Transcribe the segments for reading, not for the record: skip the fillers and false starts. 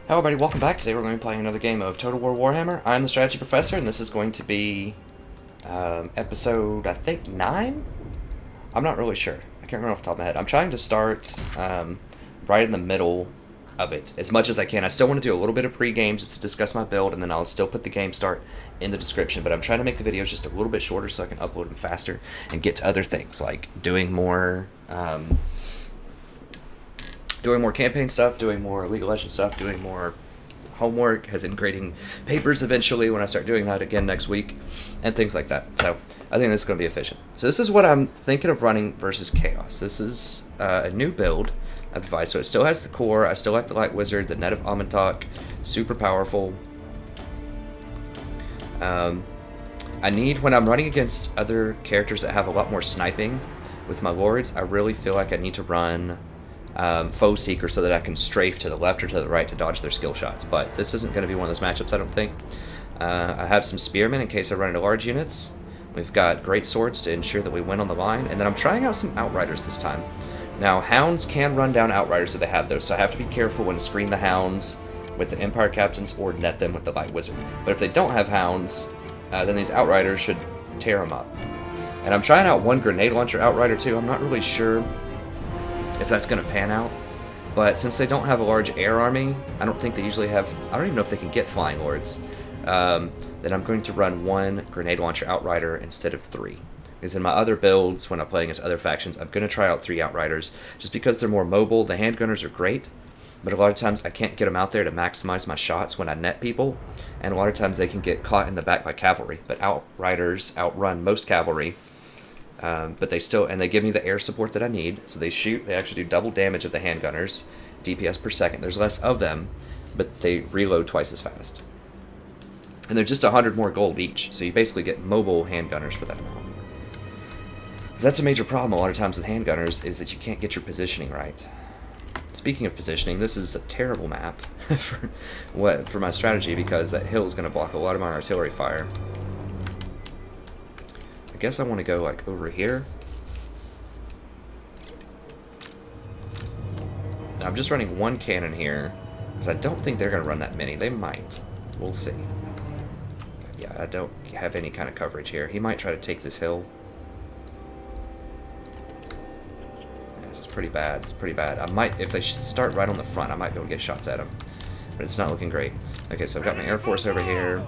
Hello everybody, welcome back. Today we're going to be playing another game of Total War Warhammer. I'm the Strategy Professor, and this is going to be episode, I think, 9? I'm not really sure. I can't remember off the top of my head. I'm trying to start right in the middle of it, as much as I can. I still want to do a little bit of pre-game just to discuss my build, and then I'll still put the game start in the description, but I'm trying to make the videos just a little bit shorter so I can upload them faster and get to other things, like doing more campaign stuff, doing more League of Legends stuff, doing more homework, as in grading papers eventually when I start doing that again next week, and things like that. So I think this is going to be efficient. So this is what I'm thinking of running versus Chaos. This is a new build I've devised. So it still has the core. I still like the Light Wizard, the Net of Amantok, super powerful. I need, when I'm running against other characters that have a lot more sniping with my lords, I really feel like I need to run Foe Seeker so that I can strafe to the left or to the right to dodge their skill shots. But this isn't going to be one of those matchups, I don't think. I have some Spearmen in case I run into large units. We've got Great Swords to ensure that we win on the line. And then I'm trying out some Outriders this time. Now, Hounds can run down Outriders if they have those, so I have to be careful when to screen the Hounds with the Empire Captains or net them with the Light Wizard. But if they don't have Hounds, then these Outriders should tear them up. And I'm trying out one Grenade Launcher Outrider too. I'm not really sure if that's going to pan out, but since they don't have a large air army, I don't think they usually have, I don't even know if they can get Flying Lords, then I'm going to run one Grenade Launcher Outrider instead of 3. Because in my other builds, when I'm playing against other factions, I'm going to try out 3 Outriders, just because they're more mobile. The handgunners are great, but a lot of times I can't get them out there to maximize my shots when I net people, and a lot of times they can get caught in the back by cavalry, but Outriders outrun most cavalry. But they still, and they give me the air support that I need, so they shoot, they actually do double damage of the handgunners, DPS per second. There's less of them, but they reload twice as fast. And they're just 100 more gold each, so you basically get mobile handgunners for that amount. That's a major problem a lot of times with handgunners, is that you can't get your positioning right. Speaking of positioning, this is a terrible map for my strategy, because that hill is going to block a lot of my artillery fire. I guess I want to go like over here. Now, I'm just running one cannon here, because I don't think they're going to run that many. They might. We'll see. But yeah, I don't have any kind of coverage here. He might try to take this hill. Yeah, this is pretty bad. It's pretty bad. I might, if they start right on the front, I might be able to get shots at them. But it's not looking great. Okay, so I've got my Air Force over here.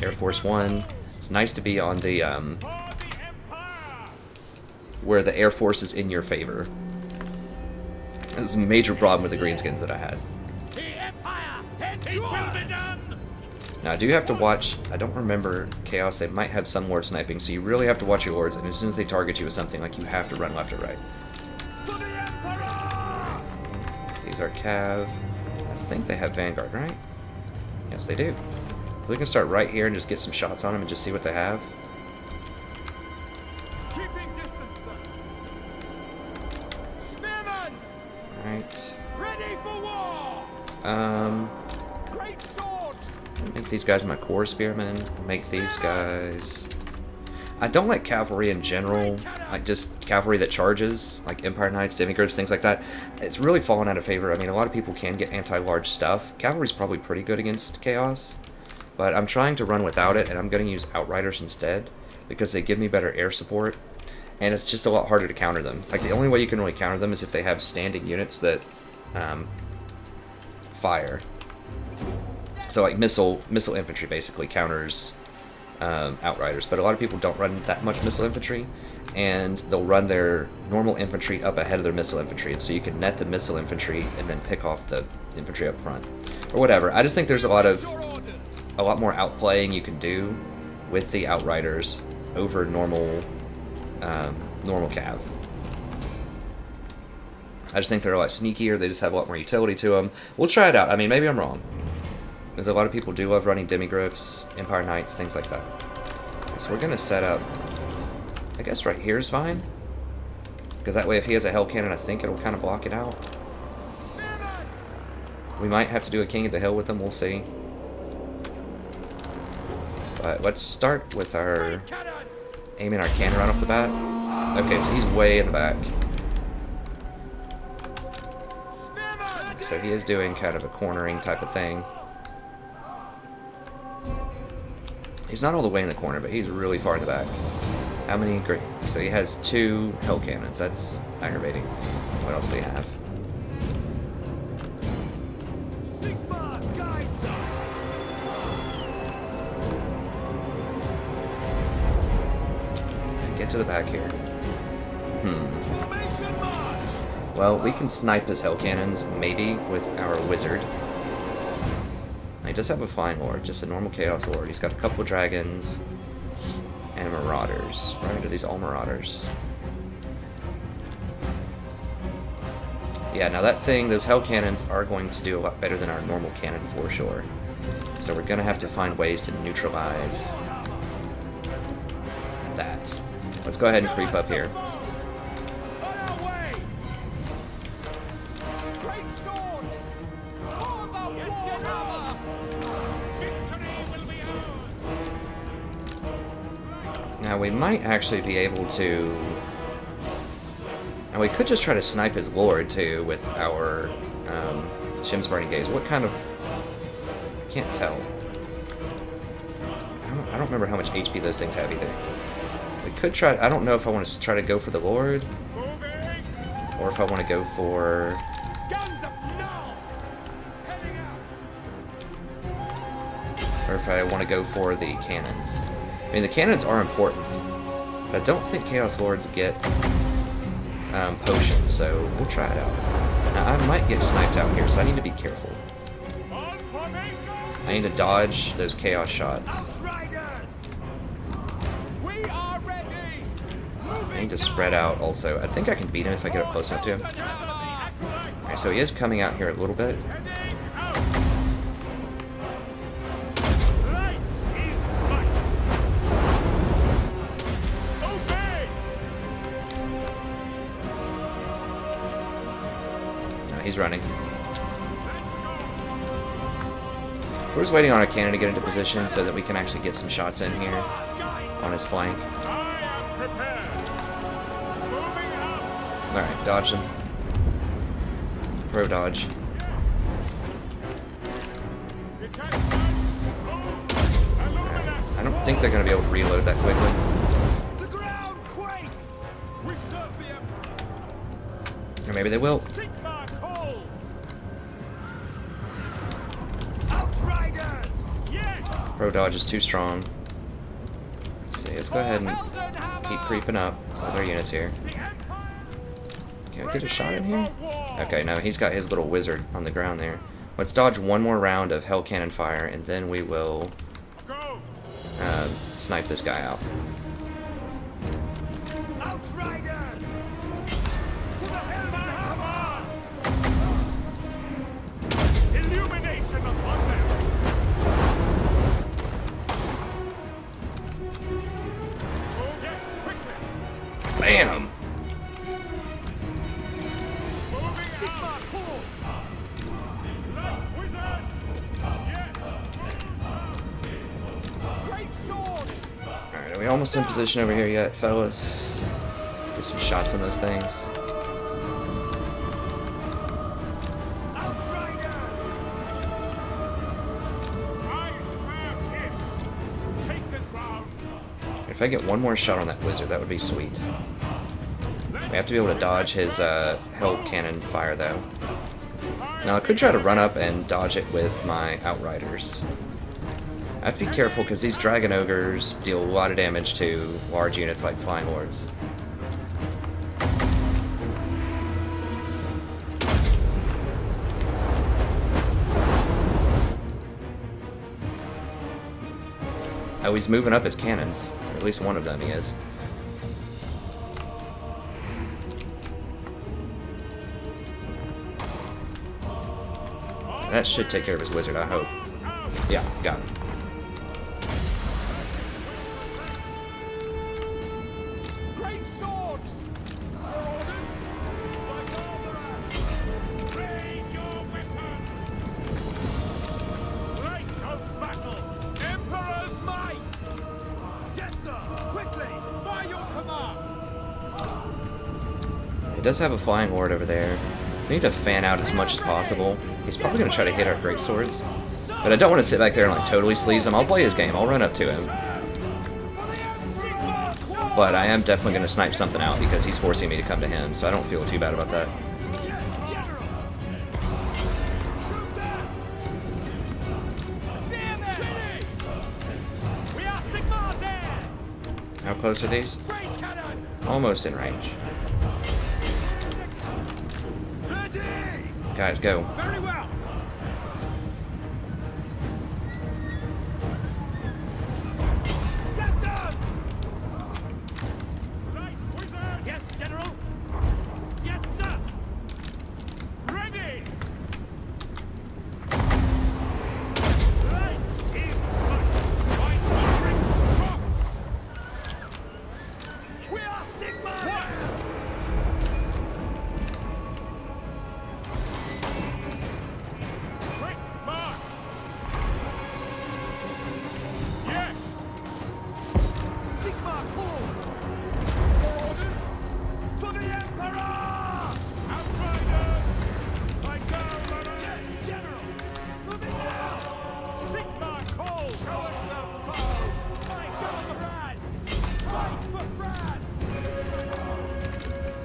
Air Force 1. It's nice to be on the, where the Air Force is in your favor. That was a major problem with the greenskins that I had. Now, I do have to watch, I don't remember Chaos, they might have some Lord sniping, so you really have to watch your Lords, and as soon as they target you with something, like, you have to run left or right. These are Cav. I think they have Vanguard, right? Yes, they do. So we can start right here and just get some shots on them and just see what they have. Alright. Make these guys my core spearmen. Make these guys. I don't like cavalry in general, like just cavalry that charges, like Empire Knights, Demigods, things like that. It's really fallen out of favor. I mean, a lot of people can get anti-large stuff. Cavalry's probably pretty good against Chaos. But I'm trying to run without it, and I'm going to use Outriders instead, because they give me better air support, and it's just a lot harder to counter them. Like, the only way you can really counter them is if they have standing units that fire. So, like, missile infantry basically counters Outriders, but a lot of people don't run that much missile infantry, and they'll run their normal infantry up ahead of their missile infantry, and so you can net the missile infantry and then pick off the infantry up front. Or whatever. I just think there's a lot more outplaying you can do with the Outriders over normal Cav. I just think they're a lot sneakier, they just have a lot more utility to them. We'll try it out. I mean, maybe I'm wrong. Because a lot of people do love running Demigryphs, Empire Knights, things like that. So we're going to set up, I guess right here is fine. Because that way if he has a Hell Cannon, I think it'll kind of block it out. We might have to do a King of the Hill with him, we'll see. But let's start with our aiming our cannon right off the bat. Okay, so he's way in the back. so he is doing kind of a cornering type of thing. He's not all the way in the corner, but he's really far in the back. How many? Great. So he has 2 hell cannons. That's aggravating. What else do he have? Sigma guides us. Get to the back here. Formation march. Well, we can snipe his hell cannons, maybe, with our wizard. He does have a flying lord, just a normal chaos lord. He's got a couple dragons and marauders. Right? Are these all marauders? Yeah, now that thing, those hell cannons are going to do a lot better than our normal cannon for sure. So we're gonna have to find ways to neutralize that. Let's go ahead and creep up here. On our way. Great swords. For the Warhammer. Victory will be ours. Now we might actually be able to... And we could just try to snipe his lord too with our Shim's Burning Gaze. What kind of... I can't tell. I don't remember how much HP those things have either. We could try... I don't know if I want to try to go for the lord. Or if I want to go for... Guns up now. Heading out. Or if I want to go for the cannons. I mean, the cannons are important. But I don't think Chaos Lords get potions, so we'll try it out. Now, I might get sniped out here, so I need to be careful. On formation. I need to dodge those chaos shots. Outriders. We are ready. I need to spread out also. I think I can beat him if I get up close enough to him. Okay, so he is coming out here a little bit. Light is light. Obey. No, he's running. We're just waiting on our cannon to get into position so that we can actually get some shots in here on his flank. I am prepared. Moving out. Alright, dodge him. Throw dodge. I don't think they're going to be able to reload that quickly. The ground quakes. We serve the Emperor. Or maybe they will. Sigma calls. Outriders. Yes. Pro dodge is too strong. Let's see, let's go ahead and keep creeping up with our units here. The Empire. Can I get a shot in here? Okay, no, he's got his little wizard on the ground there. Let's dodge one more round of hell cannon fire, and then we will Go. snipe this guy out. Outriders. To the Warhammer. Illumination upon them. Oh yes, quickly. Bam! Sigma calls. Light wizard. Yes. Great swords. Alright, are we almost in position over here yet, fellas? Get some shots on those things. Outrider. I shall hiss. Take the ground. If I get one more shot on that wizard, that would be sweet. We have to be able to dodge his hell cannon fire, though. Now, I could try to run up and dodge it with my outriders. I have to be careful, because these dragon ogres deal a lot of damage to large units like flying lords. Oh, he's moving up his cannons. Or at least one of them he is. That should take care of his wizard, I hope. Yeah, got him. Great swords. Orders. By Barbara. Raise your weapon. Light of battle. Emperor's might. Yes, sir. Quickly. By your command. He does have a flying lord over there. We need to fan out as much as possible. He's probably going to try to hit our greatswords. But I don't want to sit back there and like totally sleaze him. I'll play his game. I'll run up to him. But I am definitely going to snipe something out because he's forcing me to come to him. So I don't feel too bad about that. How close are these? Almost in range. Guys, go. Very well. Get down. Right, wizard. Yes, General. Yes, sir. Ready. Right is right. We are Sigma. Quick march! Yes! Sigma calls! Orders for the Emperor! Outriders! Fight down, runners! Yes, General! Moving now! Sigma calls! Show us the foe! Fight down, Raz! Fight for France!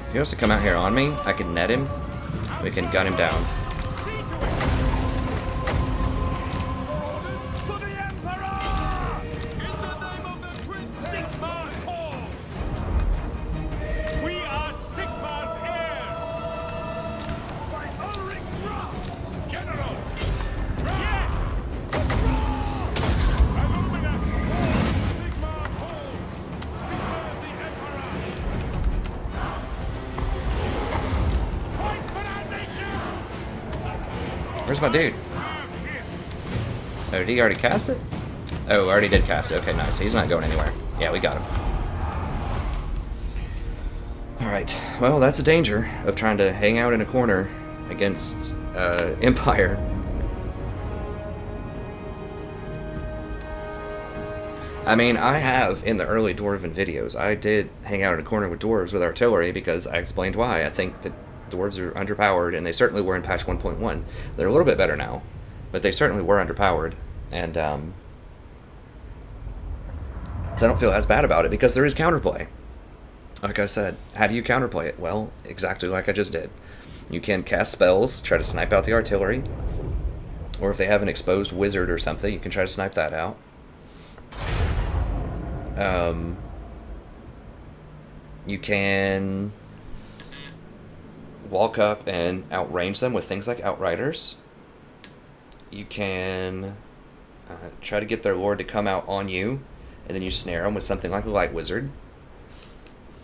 If he wants to come out here on me, I can net him. We can gun him down. See to it! Orders for the Emperor! In the name of the Prince! Sigma calls! We are Sigma's heirs! By Ulrich's wrath! General! Yes! Illuminus! Sigma calls! We serve the Emperor! Fight for our nation! Where's my dude? Oh, did he already cast it? Oh, already did cast it. Okay, nice. He's not going anywhere. Yeah, we got him. Alright. Well, that's the danger of trying to hang out in a corner against Empire. I mean, I have, in the early Dwarven videos, I did hang out in a corner with dwarves with artillery because I explained why. I think that dwarves are underpowered, and they certainly were in patch 1.1. They're a little bit better now, but they certainly were underpowered. And, so I don't feel as bad about it because there is counterplay. Like I said, how do you counterplay it? Well, exactly like I just did. You can cast spells, try to snipe out the artillery, or if they have an exposed wizard or something, you can try to snipe that out. You can walk up and outrange them with things like Outriders. You can try to get their lord to come out on you, and then you snare them with something like a Light Wizard.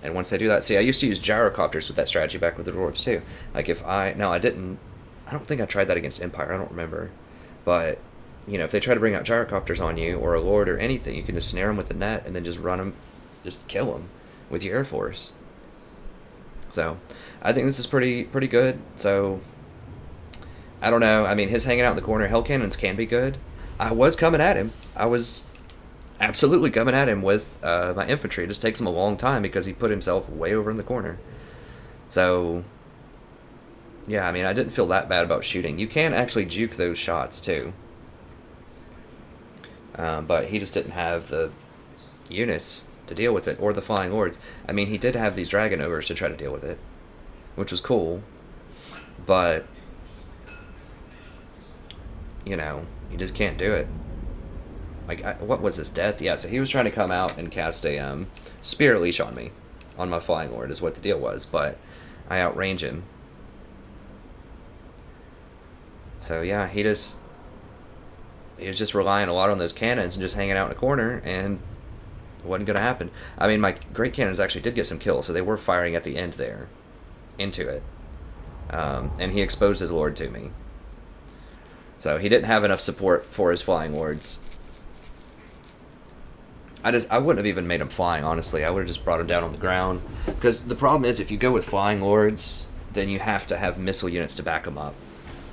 And once they do that, see, I used to use gyrocopters with that strategy back with the dwarves too. Like if I don't think I tried that against Empire, I don't remember. But, you know, if they try to bring out gyrocopters on you, or a lord or anything, you can just snare them with the net, and then just run them, just kill them with your Air Force. So, I think this is pretty good. So, I don't know. I mean, his hanging out in the corner, Hell Cannons can be good. I was coming at him. I was absolutely coming at him with my infantry. It just takes him a long time because he put himself way over in the corner. So, yeah, I mean, I didn't feel that bad about shooting. You can actually juke those shots, too. But he just didn't have the units to deal with it, or the Flying Lords. I mean, he did have these Dragon Ogres to try to deal with it, which was cool. But, you know, you just can't do it. Like, what was his death? Yeah, so he was trying to come out and cast a Spirit Leash on me, on my Flying Lord, is what the deal was, but I outrange him. So, yeah, he was just relying a lot on those cannons and just hanging out in a corner, and it wasn't going to happen. I mean, my Great Cannons actually did get some kills, so they were firing at the end there, into it. And he exposed his Lord to me. So he didn't have enough support for his Flying Lords. I wouldn't have even made him flying, honestly. I would have just brought him down on the ground. Because the problem is, if you go with Flying Lords, then you have to have missile units to back them up,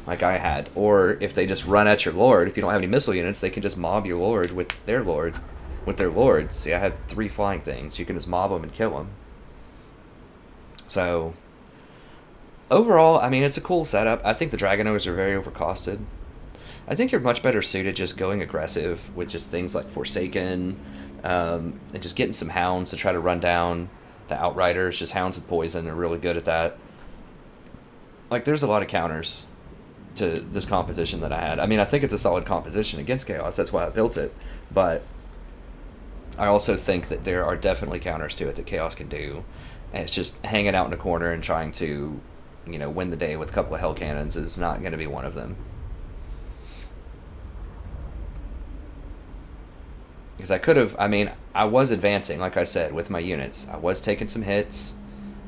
like I had. Or if they just run at your Lord, if you don't have any missile units, they can just mob your Lord with their Lords. See, I had 3 flying things. You can just mob them and kill them. So, Overall, I mean, it's a cool setup. I think the Dragonoids are very overcosted. I think you're much better suited just going aggressive with just things like Forsaken, and just getting some hounds to try to run down the Outriders. Just hounds with poison are really good at that. Like, there's a lot of counters to this composition that I had. I mean, I think it's a solid composition against Chaos. That's why I built it. But I also think that there are definitely counters to it that Chaos can do. And it's just hanging out in a corner and trying to, win the day with a couple of Hell Cannons is not going to be one of them. Because I could have, I was advancing, like I said, with my units. I was taking some hits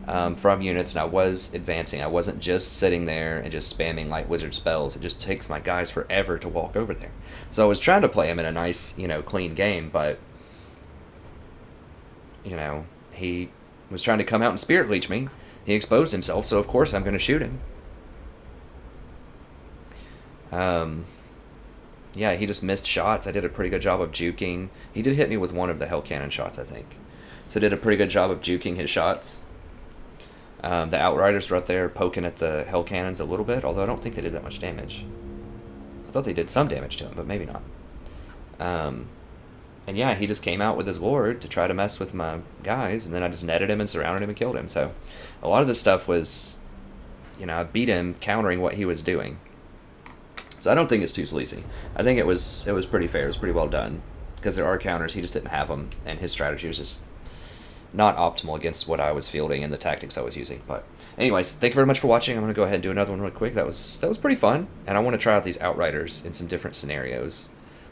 from units, and I was advancing. I wasn't just sitting there and just spamming light wizard spells. It just takes my guys forever to walk over there. So I was trying to play him in a nice, clean game, but, he was trying to come out and Spirit Leech me. He exposed himself, so of course I'm going to shoot him. Yeah, he just missed shots. I did a pretty good job of juking. He did hit me with one of the Hell Cannon shots, I think. So I did a pretty good job of juking his shots. The Outriders were up there poking at the Hell Cannons a little bit, although I don't think they did that much damage. I thought they did some damage to him, but maybe not. And yeah, he just came out with his Lord to try to mess with my guys, and then I just netted him and surrounded him and killed him. So a lot of this stuff was, I beat him countering what he was doing. So I don't think it's too sleazy. I think it was pretty fair. It was pretty well done. Because there are counters, he just didn't have them, and his strategy was just not optimal against what I was fielding and the tactics I was using. But anyways, thank you very much for watching. I'm going to go ahead and do another one real quick. That was pretty fun, and I want to try out these Outriders in some different scenarios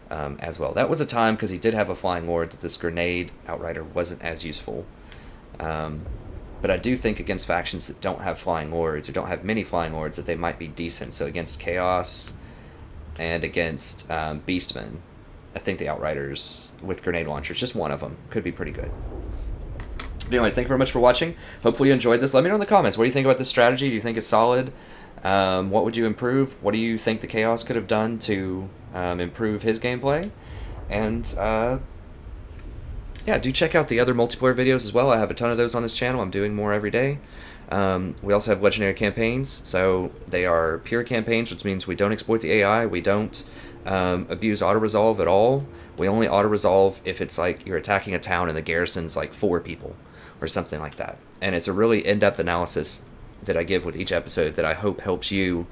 as well. That was a time, because he did have a Flying Lord, that this Grenade Outrider wasn't as useful. But I do think against factions that don't have Flying Lords, or don't have many Flying Lords, that they might be decent. So against Chaos and against Beastmen, I think the Outriders with Grenade Launchers, just one of them, could be pretty good. But anyways, thank you very much for watching. Hopefully you enjoyed this. Let me know in the comments. What do you think about this strategy? Do you think it's solid? What would you improve? What do you think the Chaos could have done to improve his gameplay? And yeah, do check out the other multiplayer videos as well. I have a ton of those on this channel. I'm doing more every day. We also have legendary campaigns, so they are pure campaigns, which means we don't exploit the AI. We don't abuse auto-resolve at all. We only auto-resolve if it's like you're attacking a town and the garrison's like 4 people or something like that. And it's a really in-depth analysis that I give with each episode that I hope helps you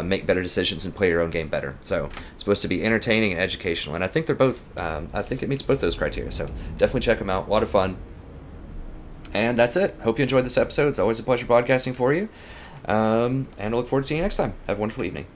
make better decisions and play your own game better. So it's supposed to be entertaining and educational, and I think they're both, I think it meets both those criteria. So definitely check them out. A lot of fun. And that's it. Hope you enjoyed this episode. It's always a pleasure podcasting for you. And I look forward to seeing you next time. Have a wonderful evening.